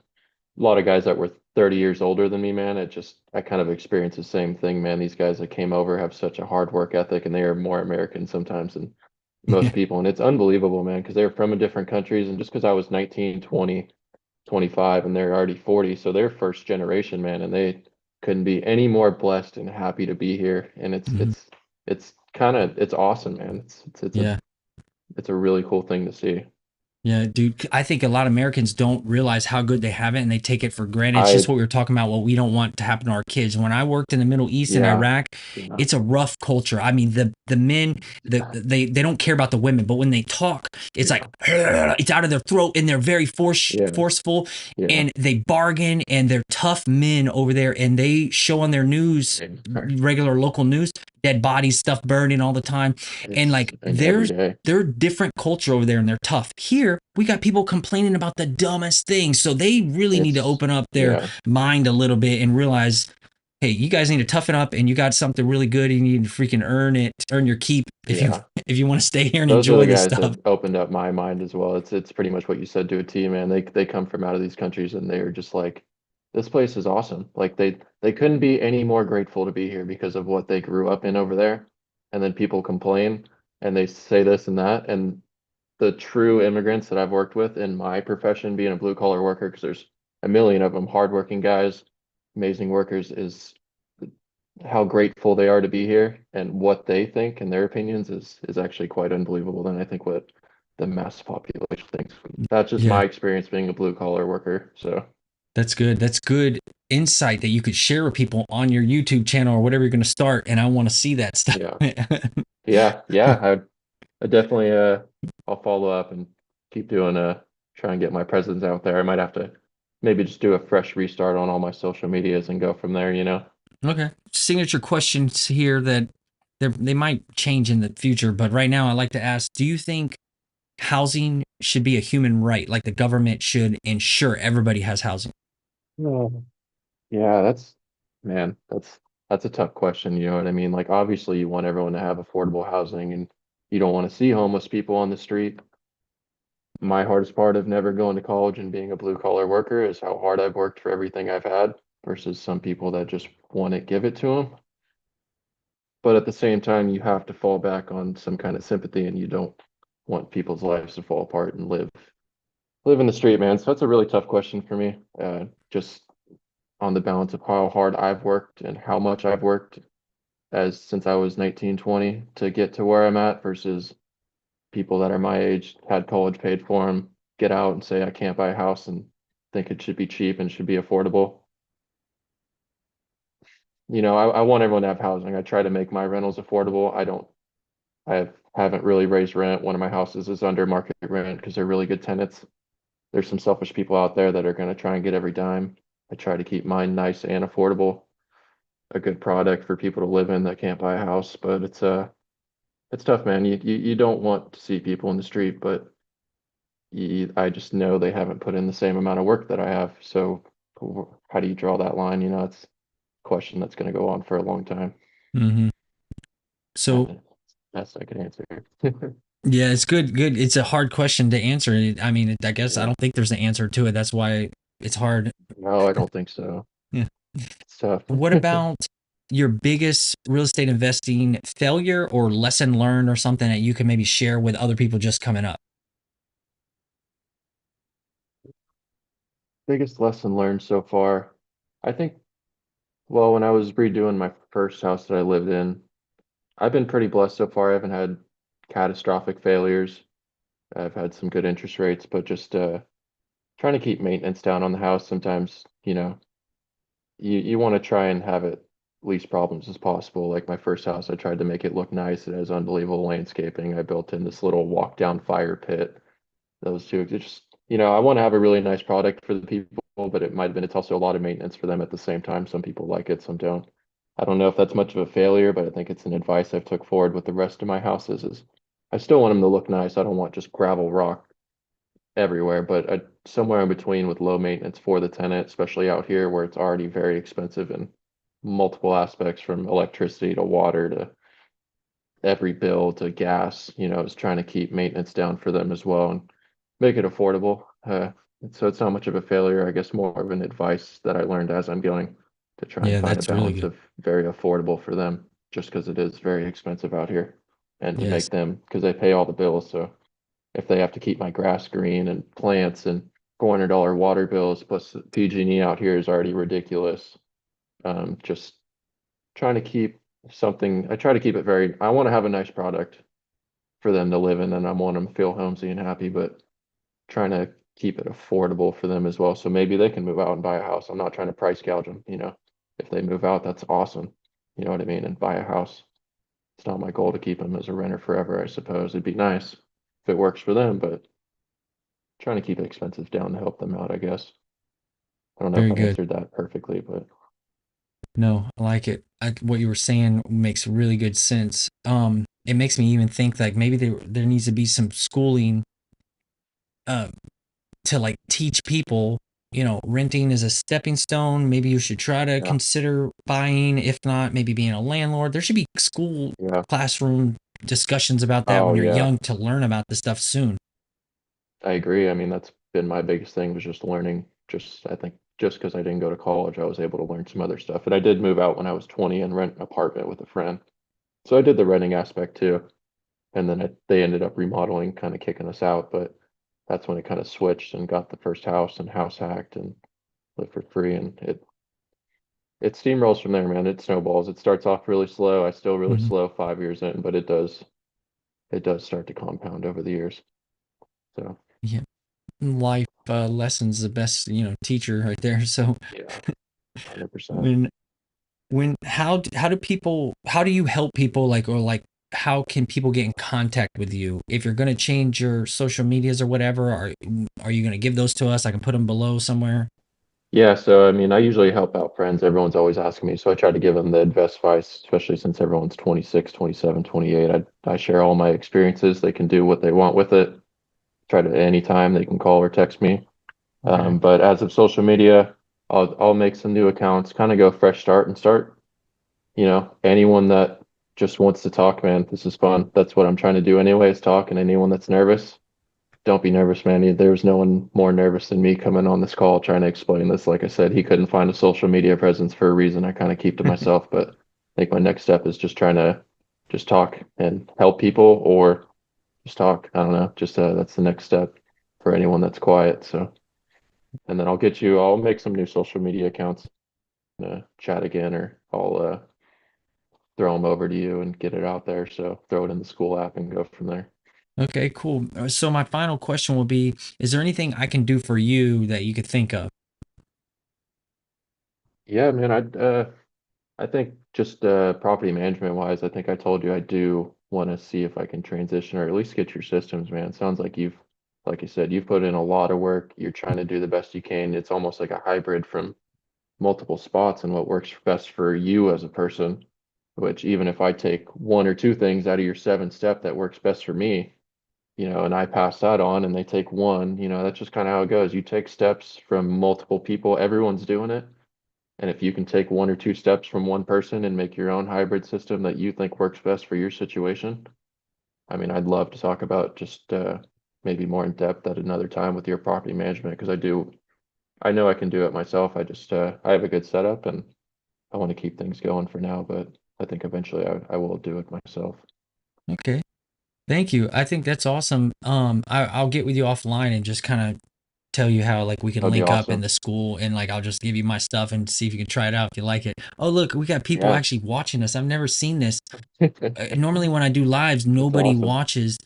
lot of guys that were 30 years older than me, man, I kind of experienced the same thing, man. These guys that came over have such a hard work ethic and they are more American sometimes than most Yeah, people. And it's unbelievable, man, because they're from different countries. And just because I was 19, 20, 25, and they're already 40, so they're first generation, man, and they couldn't be any more blessed and happy to be here. And mhm, it's awesome, man. yeah. It's a really cool thing to see. Yeah, dude. I think a lot of Americans don't realize how good they have it and they take it for granted. It's just I what we were talking about, what we don't want to happen to our kids. When I worked in the Middle East and Yeah, Iraq, yeah, it's a rough culture. I mean, the men, they don't care about the women, but when they talk, it's like yeah, it's out of their throat and they're very yeah, forceful, yeah. and they bargain, and they're tough men over there, and they show on their news, Same. regular local news, dead bodies, stuff burning all the time. And It's like and every day. they're different culture over there and they're tough. Here, we got people complaining about the dumbest things. So they really need to It's open up their yeah, mind a little bit and realize, hey, you guys need to toughen up, and you got something really good. You need to freaking earn it, earn your keep if you yeah. if you want to stay here and Those are enjoy the this guys stuff. that opened up my mind as well. It's pretty much what you said to a T, man. They come from out of these countries and they're just like, this place is awesome. Like they couldn't be any more grateful to be here because of what they grew up in over there. And then people complain and they say this and that. And the true immigrants that I've worked with in my profession, being a blue collar worker, because there's a million of them, hardworking guys, amazing workers, is how grateful they are to be here and what they think and their opinions is actually quite unbelievable than I think what the mass population thinks. That's just Yeah, my experience being a blue collar worker. So that's good. That's good insight that you could share with people on your YouTube channel or whatever you're going to start. And I want to see that stuff. yeah, yeah. I definitely I'll follow up and keep doing try and get my presence out there. I might have to maybe just do a fresh restart on all my social medias and go from there, you know? Okay. Signature questions here that they might change in the future, but right now I like to ask, do you think housing should be a human right? Like the government should ensure everybody has housing? Oh. Yeah, man, that's a tough question, you know what I mean? Like obviously you want everyone to have affordable housing and you don't want to see homeless people on the street. My hardest part of never going to college and being a blue collar worker is how hard I've worked for everything I've had versus some people that just want it, give it to them. But at the same time, you have to fall back on some kind of sympathy and you don't want people's lives to fall apart and live in the street, man. So that's a really tough question for me. Just on the balance of how hard I've worked and how much I've worked as since I was 19, 20 to get to where I'm at versus people that are my age, had college paid for them, get out and say I can't buy a house and think it should be cheap and should be affordable. You know, I want everyone to have housing. I try to make my rentals affordable. Haven't really raised rent. One of my houses is under market rent because they're really good tenants. There's some selfish people out there that are going to try and get every dime. I try to keep mine nice and affordable, a good product for people to live in that can't buy a house, but it's tough, man. You don't want to see people in the street, but I just know they haven't put in the same amount of work that I have. So how do you draw that line? You know, it's a question that's going to go on for a long time. Hmm. So And that's I could answer. yeah, it's good. Good. It's a hard question to answer. I mean, I guess I Yeah. don't think there's an answer to it. That's why it's hard. No, I don't think so. Yeah. It's tough. What about your biggest real estate investing failure or lesson learned or something that you can maybe share with other people just coming up? Biggest lesson learned so far. I think, well, when I was redoing my first house that I lived in, I've been pretty blessed so far. I haven't had catastrophic failures. I've had some good interest rates, but just trying to keep maintenance down on the house sometimes, you know, you want to try and have it least problems as possible. Like my first house, I tried to make it look nice. It has unbelievable landscaping. I built in this little walk down fire pit. Those two, it's just, you know, I want to have a really nice product for the people, but it might have been, it's also a lot of maintenance for them at the same time. Some people like it, some don't. I don't know if that's much of a failure, but I think it's an advice I've took forward with the rest of my houses is I still want them to look nice. I don't want just gravel rock everywhere, but somewhere in between with low maintenance for the tenant, especially out here where it's already very expensive in multiple aspects from electricity to water to every bill to gas, is trying to keep maintenance down for them as well and make it affordable. So it's not much of a failure, I guess more of an advice that I learned as I'm going to try and Yeah, find a that's really balance good. of very affordable for them, just because it is very expensive out here. And to Yes. make them, because they pay all the bills, so if they have to keep my grass green and plants and $400 water bills plus PG&E out here is already ridiculous. Just trying to keep something, I try to keep it very, I want to have a nice product for them to live in and I want them to feel homey and happy, but trying to keep it affordable for them as well. So maybe they can move out and buy a house. I'm not trying to price gouge them. If they move out, that's awesome. You know what I mean? And buy a house. It's not my goal to keep them as a renter forever, I suppose. It'd be nice if it works for them, but trying to keep expenses down to help them out, I guess. I don't know if Very I good. answered that perfectly, but No, I like it. What you were saying makes really good sense. It makes me even think like maybe there needs to be some schooling uh, to like teach people, renting is a stepping stone. Maybe you should try to yeah, consider buying. If not, maybe being a landlord. There should be school yeah. classroom discussions about that Oh, when you're yeah. young to learn about this stuff soon. I agree. I mean, that's been my biggest thing was just learning. I think just because I didn't go to college, I was able to learn some other stuff. And I did move out when I was 20 and rent an apartment with a friend. So I did the renting aspect too. And then they ended up remodeling, kind of kicking us out. But that's when it kind of switched and got the first house and house hacked and lived for free. And it steamrolls from there, man. It snowballs. It starts off really slow. I still really Mhm. slow 5 years in, but it does start to compound over the years. So Yeah, life lessons the best teacher right there. So yeah, 100%. when how do you help people like or like how can people get in contact with you if you're going to change your social medias or whatever, are you going to give those to us? I can put them below somewhere. Yeah, so I mean, I usually help out friends. Everyone's always asking me, so I try to give them the best advice, especially since everyone's 26, 27, 28. I share all my experiences. They can do what they want with it. Try to anytime they can call or text me. Okay. But as of social media, I'll make some new accounts, kind of go fresh start and start. Anyone that just wants to talk, man, this is fun. That's what I'm trying to do anyway, is talk. And anyone that's nervous, don't be nervous, man. There's no one more nervous than me coming on this call trying to explain this. Like I said, he couldn't find a social media presence for a reason. I kind of keep to myself, but I think my next step is just trying to just talk and help people or just talk. I don't know. Just that's the next step for anyone that's quiet. So, and then I'll make some new social media accounts, chat again, or I'll throw them over to you and get it out there. So throw it in the school app and go from there. Okay, cool. So my final question will be, is there anything I can do for you that you could think of? Yeah, man, I think just property management wise, I think I told you I do want to see if I can transition or at least get your systems, man. Sounds like like you said, you've put in a lot of work. You're trying to do the best you can. It's almost like a hybrid from multiple spots and what works best for you as a person, which even if I take one or two things out of your 7 step that works best for me, and I pass that on and they take one, that's just kind of how it goes. You take steps from multiple people, everyone's doing it. And if you can take one or two steps from one person and make your own hybrid system that you think works best for your situation, I mean, I'd love to talk about just maybe more in depth at another time with your property management because I know I can do it myself. I have a good setup and I want to keep things going for now, but I think eventually I will do it myself. Okay. Thank you. I think that's awesome. I'll get with you offline and just kind of tell you how like we can That'd be link up in awesome. the school and like I'll just give you my stuff and see if you can try it out if you like it. Oh, look, we got people Yeah. actually watching us. I've never seen this. Normally when I do lives, That's nobody awesome. watches,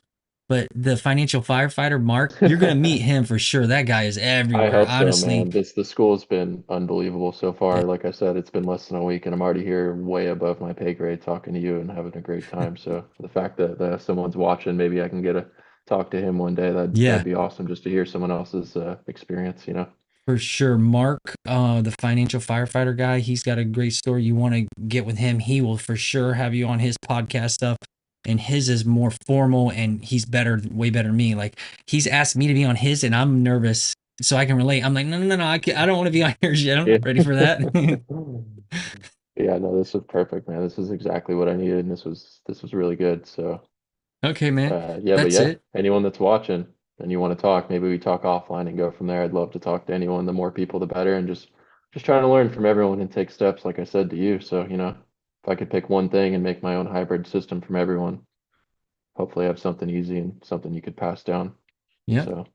but the financial firefighter Mark, you're gonna meet him for sure. That guy is I everywhere. hope so, Honestly, man. The school's been unbelievable so yeah, far. Like I said, it's been less than a week, and I'm already here way above my pay grade talking to you and having a great time. So the fact that someone's watching, maybe I can get a talk to him one day. That'd yeah. be awesome just to hear someone else's experience. For sure. Mark, the financial firefighter guy, he's got a great story. You want to get with him, he will for sure have you on his podcast stuff. And his is more formal and he's better, way better than me. Like he's asked me to be on his and I'm nervous so I can relate. I'm like, no, no, no, no, I don't want to be on yours yet. I'm Yeah. not ready for that. Yeah, no, this was perfect, man. This is exactly what I needed, and this was really good. So, Okay, man. yeah, but That's yeah, it. anyone that's watching and you want to talk, maybe we talk offline and go from there. I'd love to talk to anyone. The more people, the better, and just trying to learn from everyone and take steps, like I said to you. So, if I could pick one thing and make my own hybrid system from everyone, hopefully I have something easy and something you could pass down. Yep. So,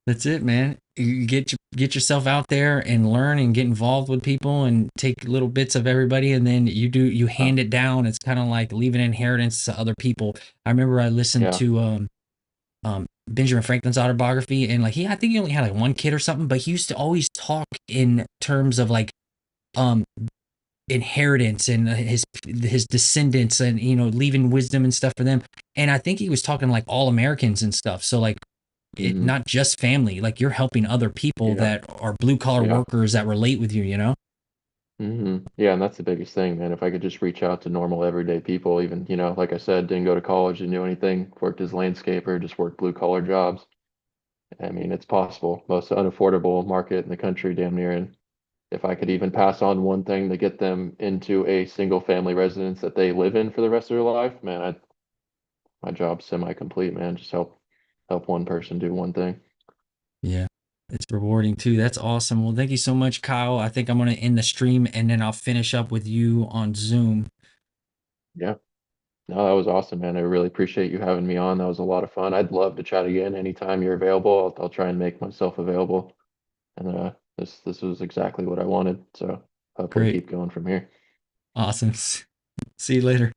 That's it, man. You get yourself out there and learn and get involved with people and take little bits of everybody and then you uh, hand it down. It's kind of like leaving inheritance to other people. I remember I listened yeah. to Benjamin Franklin's autobiography and like I think he only had like one kid or something, but he used to always talk in terms of like um inheritance and his descendants and leaving wisdom and stuff for them. And I think he was talking like all Americans and stuff. So like Hmm. not just family, like you're helping other people Yeah. that are blue collar Yeah. workers that relate with you. Yeah, and that's the biggest thing, man. If I could just reach out to normal everyday people, even, like I said, didn't go to college, didn't do anything, worked as a landscaper, just worked blue collar jobs. I mean, it's possible. Most unaffordable market in the country, damn near. And if I could even pass on one thing to get them into a single family residence that they live in for the rest of their life, man, my job's semi-complete, man. Just help one person do one thing. Yeah, it's rewarding too. That's awesome. Well, thank you so much, Kyle. I think I'm going to end the stream and then I'll finish up with you on Zoom. Yeah. No, that was awesome, man. I really appreciate you having me on. That was a lot of fun. I'd love to chat again anytime you're available. I'll try and make myself available. And this was exactly what I wanted. So hopefully Great. keep going from here. Awesome. See you later.